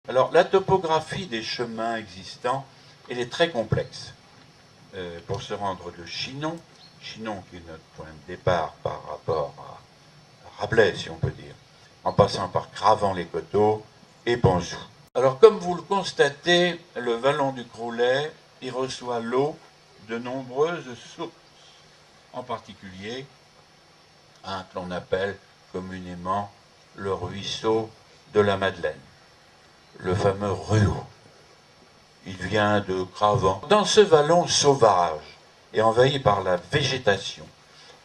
Alors, la topographie des chemins existants, elle est très complexe. Pour se rendre de Chinon qui est notre point de départ par rapport à Rabelais, si on peut dire, en passant par Cravant-les-Coteaux et Panzou. Alors, comme vous le constatez, le vallon du Croulet, il reçoit l'eau de nombreuses sources, en particulier un que l'on appelle communément le ruisseau de la Madeleine, le fameux Ruau. Il vient de Cravant. Dans ce vallon sauvage et envahi par la végétation,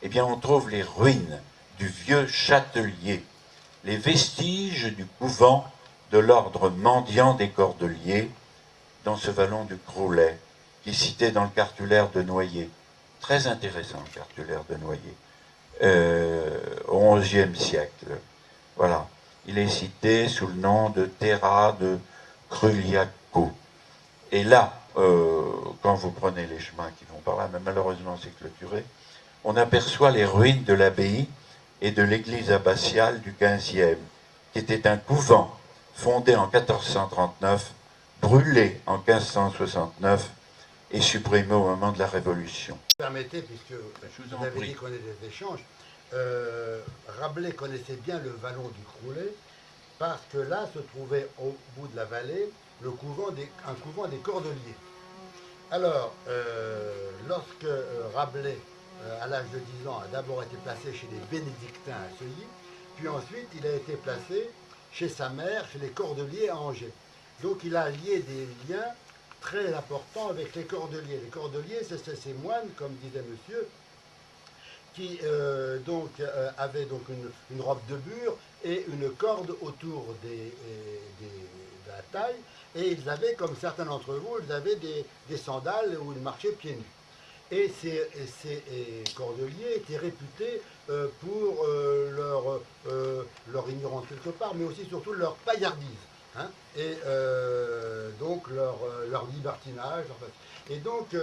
eh bien, on trouve les ruines du vieux châtelier, les vestiges du couvent de l'ordre mendiant des Cordeliers, dans ce vallon du Croulet, qui est cité dans le cartulaire de Noyer. Très intéressant, le cartulaire de Noyer, au XIe siècle. Voilà. Il est cité sous le nom de Terra de Crugliaco. Et là, quand vous prenez les chemins qui vont par là, mais malheureusement c'est clôturé, on aperçoit les ruines de l'abbaye et de l'église abbatiale du XVe, qui était un couvent fondé en 1439, brûlé en 1569 et supprimé au moment de la Révolution. Permettez, puisque vous avez dit qu'on ait des échanges, Rabelais connaissait bien le vallon du Croulet, parce que là se trouvait au bout de la vallée un couvent des Cordeliers. Alors, lorsque Rabelais, à l'âge de 10 ans, a d'abord été placé chez les Bénédictins à Seuilly, puis ensuite il a été placé chez sa mère, chez les Cordeliers à Angers. Donc il a lié des liens très importants avec les Cordeliers. Les Cordeliers, c'est ces moines, comme disait monsieur, qui avaient donc une robe de bure et une corde autour de la taille, et ils avaient, comme certains d'entre vous, ils avaient des sandales où ils marchaient pieds nus. Et ces cordeliers étaient réputés pour leur ignorance quelque part, mais aussi surtout leur paillardise, hein, et donc leur libertinage. Et donc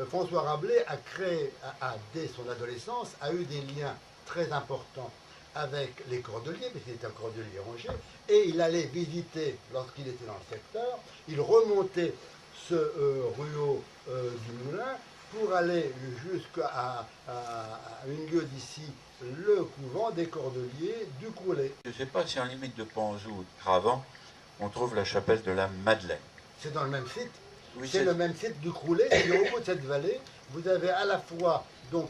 François Rabelais a créé, dès son adolescence, a eu des liens très importants avec les cordeliers, parce qu'il était un cordelier rangé, et il allait visiter, lorsqu'il était dans le secteur, il remontait ce ruau du Moulin pour aller jusqu'à une lieue d'ici, le couvent des Cordeliers du Croulet. Je ne sais pas si en limite de Panzou ou de Cravant, on trouve la chapelle de la Madeleine. C'est dans le même site. Oui, c'est le même site du Croulet, et au bout de cette vallée, vous avez à la fois, donc,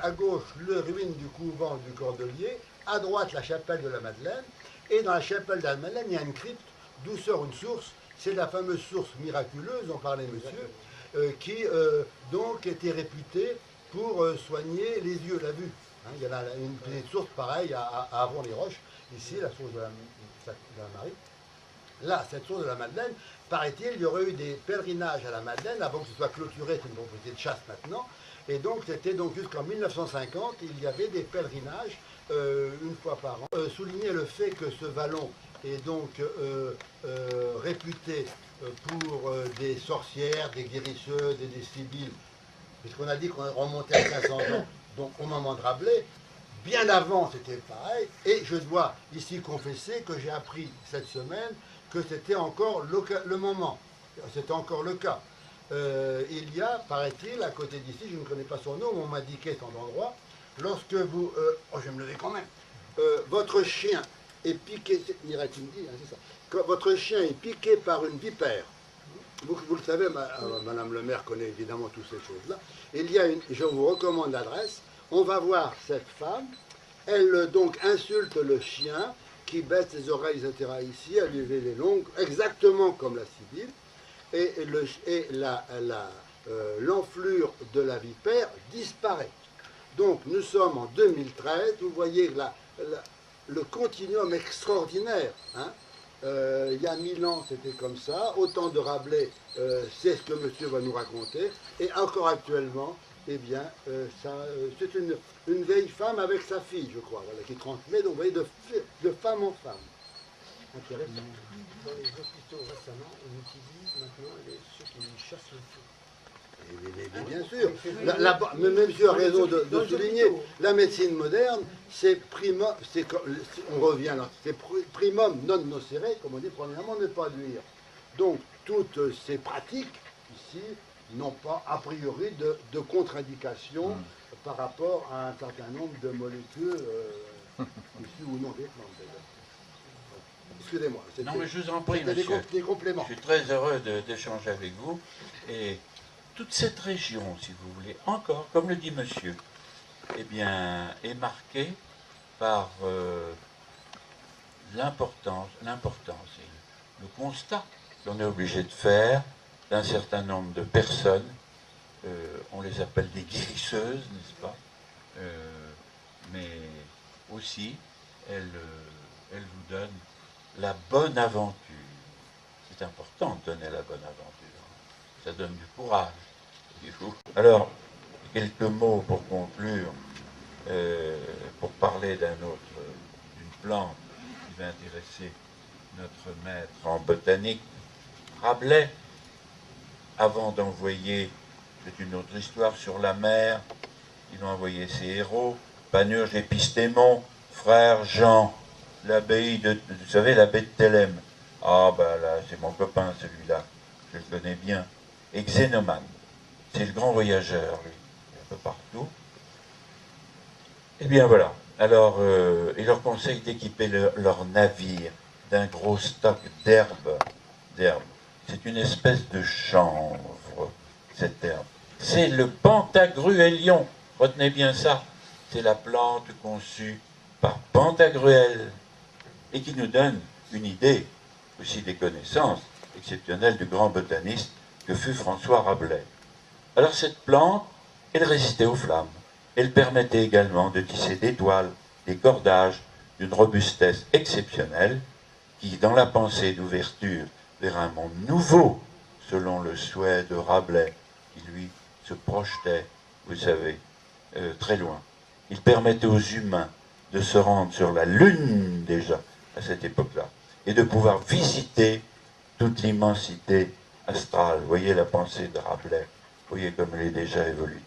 à gauche, le ruine du couvent du Cordelier, à droite, la chapelle de la Madeleine, et dans la chapelle de la Madeleine, il y a une crypte d'où sort une source, c'est la fameuse source miraculeuse dont parlait monsieur, qui donc était réputée pour soigner les yeux, la vue. Hein, il y en a une petite source pareille à Avon-les-Roches, ici, la source de la Marie. Là, cette source de la Madeleine, paraît-il, il y aurait eu des pèlerinages à la Madeleine avant que ce soit clôturé, c'est une propriété de chasse maintenant. Et donc, c'était donc jusqu'en 1950, il y avait des pèlerinages une fois par an. Souligner le fait que ce vallon est donc réputé pour des sorcières, des guérisseuses et des sibylles, puisqu'on a dit qu'on remontait à 500 ans, donc au moment de Rabelais. Bien avant, c'était pareil. Et je dois ici confesser que j'ai appris cette semaine que c'était encore le moment. C'était encore le cas. Il y a, paraît-il, à côté d'ici, je ne connais pas son nom, mais on m'a indiqué son endroit, lorsque vous... oh, je vais me lever quand même. Votre chien est piqué... Mireille me dit, hein, c'est ça. Quand votre chien est piqué par une vipère, vous le savez, Madame le maire connaît évidemment toutes ces choses-là. Il y a je vous recommande l'adresse. On va voir cette femme. Elle donc insulte le chien qui baisse les oreilles, etc. Ici, elle lui fait les longues, exactement comme la sibylle. Et l'enflure de la vipère disparaît. Donc nous sommes en 2013. Vous voyez le continuum extraordinaire. Hein. Il y a 1000 ans, c'était comme ça. Au temps de Rabelais, c'est ce que monsieur va nous raconter. Et encore actuellement, eh bien, c'est une vieille femme avec sa fille, je crois, voilà, qui transmet, donc vous voyez, de femme en femme. Intéressant. Dans les hôpitaux récemment, on utilise maintenant ceux qui chassent le feu. Mais bien sûr. Mais monsieur a raison de souligner, la médecine moderne, c'est primum, on revient là, c'est primum non nocere, comme on dit, premièrement, ne pas nuire. Donc, toutes ces pratiques, ici, n'ont pas, a priori, de contre-indication par rapport à un certain nombre de molécules issues ou non des plantes, d'ailleurs. Excusez-moi. Non, mais je vous en prie, monsieur. Des compléments. Je suis très heureux d'échanger avec vous. Et toute cette région, si vous voulez, encore, comme le dit monsieur, eh bien, est marquée par l'importance et le constat qu'on est obligé de faire d'un certain nombre de personnes. On les appelle des guérisseuses, n'est-ce pas? Mais aussi, elles vous donnent la bonne aventure. C'est important de donner la bonne aventure. Ça donne du courage. Alors, quelques mots pour conclure, pour parler d'une plante qui va intéresser notre maître en botanique. Rabelais, avant d'envoyer, c'est une autre histoire, sur la mer, il a envoyé ses héros, Panurge et Pistémon, frère Jean, l'abbaye de, vous savez, l'abbaye de Thélème. Ah ben là, c'est mon copain celui-là, je le connais bien. Et Xénomane, c'est le grand voyageur, lui, un peu partout. Eh bien voilà, alors il leur conseille d'équiper leur navire d'un gros stock d'herbes. C'est une espèce de chanvre, cette herbe. C'est le Pantagruélion, retenez bien ça. C'est la plante conçue par Pantagruel et qui nous donne une idée, aussi des connaissances exceptionnelles du grand botaniste que fut François Rabelais. Alors cette plante, elle résistait aux flammes. Elle permettait également de tisser des toiles, des cordages, d'une robustesse exceptionnelle qui, dans la pensée d'ouverture vers un monde nouveau, selon le souhait de Rabelais, qui lui se projetait, vous savez, très loin. Il permettait aux humains de se rendre sur la Lune déjà, à cette époque-là, et de pouvoir visiter toute l'immensité astrale. Vous voyez la pensée de Rabelais, vous voyez comme elle est déjà évolutive.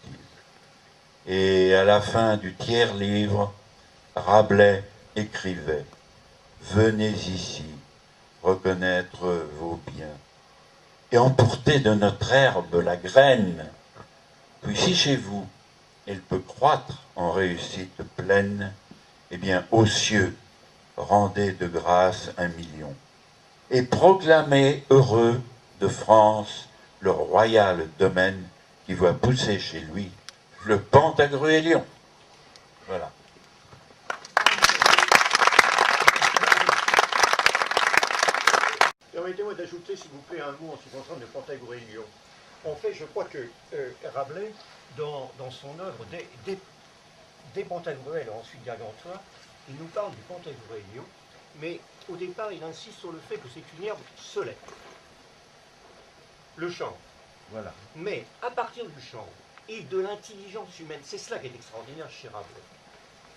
Et à la fin du tiers livre, Rabelais écrivait « Venez ici, reconnaître vos biens, et emporter de notre herbe la graine, puis si chez vous, elle peut croître en réussite pleine, eh bien, aux cieux, rendez de grâce 1 million, et proclamez heureux de France le royal domaine qui voit pousser chez lui le Pantagruélion. » Voilà. Permettez-moi d'ajouter, s'il vous plaît, un mot en ce qui concerne le Pantagruélion. En fait, je crois que Rabelais, dans son œuvre, des Pantagruel, ensuite Gargantua, il nous parle du Pantagruélion, mais au départ, il insiste sur le fait que c'est une herbe solaire. Le chanvre. Voilà. Mais à partir du chanvre et de l'intelligence humaine, c'est cela qui est extraordinaire chez Rabelais.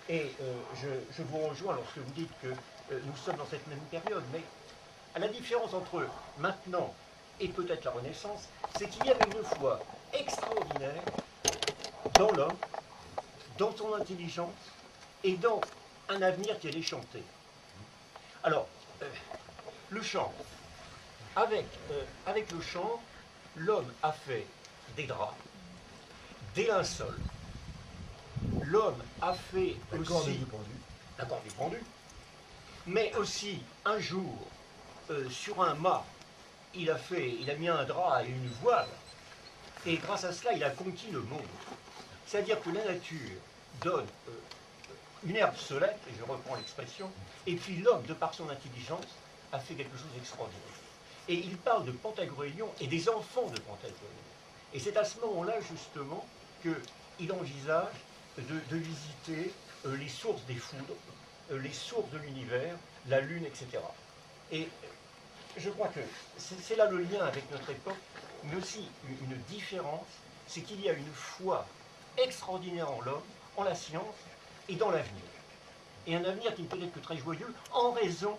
Et je vous rejoins lorsque vous dites que nous sommes dans cette même période, mais à la différence entre maintenant et peut-être la Renaissance, c'est qu'il y avait une foi extraordinaire dans l'homme, dans son intelligence et dans un avenir qui allait chanter. Alors, le chant. Avec le chant, l'homme a fait des draps, des linceuls. L'homme a fait aussi la corde du pendu, mais aussi un jour, sur un mât, il a mis un drap et une voile, et grâce à cela, il a conquis le monde. C'est-à-dire que la nature donne une herbe solaire, et je reprends l'expression, et puis l'homme, de par son intelligence, a fait quelque chose d'extraordinaire. Et il parle de Pantagruélion et des enfants de Pantagruélion. Et c'est à ce moment-là, justement, qu'il envisage de visiter les sources des foudres, les sources de l'univers, la Lune, etc. Et je crois que c'est là le lien avec notre époque, mais aussi une différence, c'est qu'il y a une foi extraordinaire en l'homme, en la science et dans l'avenir. Et un avenir qui ne peut être que très joyeux en raison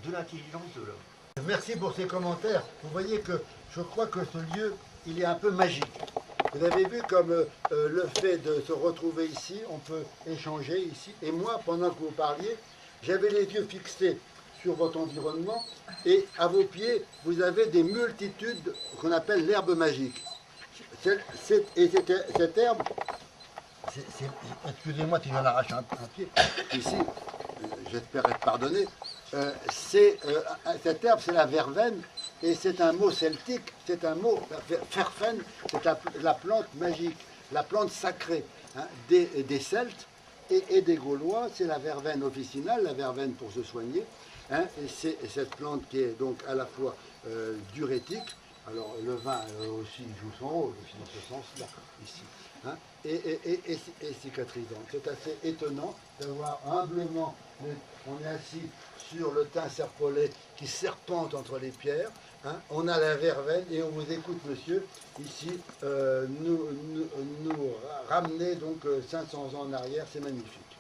de l'intelligence de l'homme. Merci pour ces commentaires. Vous voyez que je crois que ce lieu, il est un peu magique. Vous avez vu comme le fait de se retrouver ici, on peut échanger ici. Et moi, pendant que vous parliez, j'avais les yeux fixés sur votre environnement et à vos pieds, vous avez des multitudes qu'on appelle l'herbe magique. Cette herbe, excusez-moi si j'en arrache un pied, ici, j'espère être pardonné, cette herbe, c'est la verveine, et c'est un mot celtique, c'est un mot, ferfen, c'est la plante magique, la plante sacrée hein, des Celtes et des Gaulois, c'est la verveine officinale, la verveine pour se soigner, hein, et c'est cette plante qui est donc à la fois diurétique, alors le vin aussi joue son rôle dans ce sens-là, ici, hein, et cicatrisante. C'est assez étonnant d'avoir humblement, on est assis sur le thym serpolet qui serpente entre les pierres, hein, on a la verveine et on vous écoute, monsieur, ici, nous ramener donc 500 ans en arrière, c'est magnifique.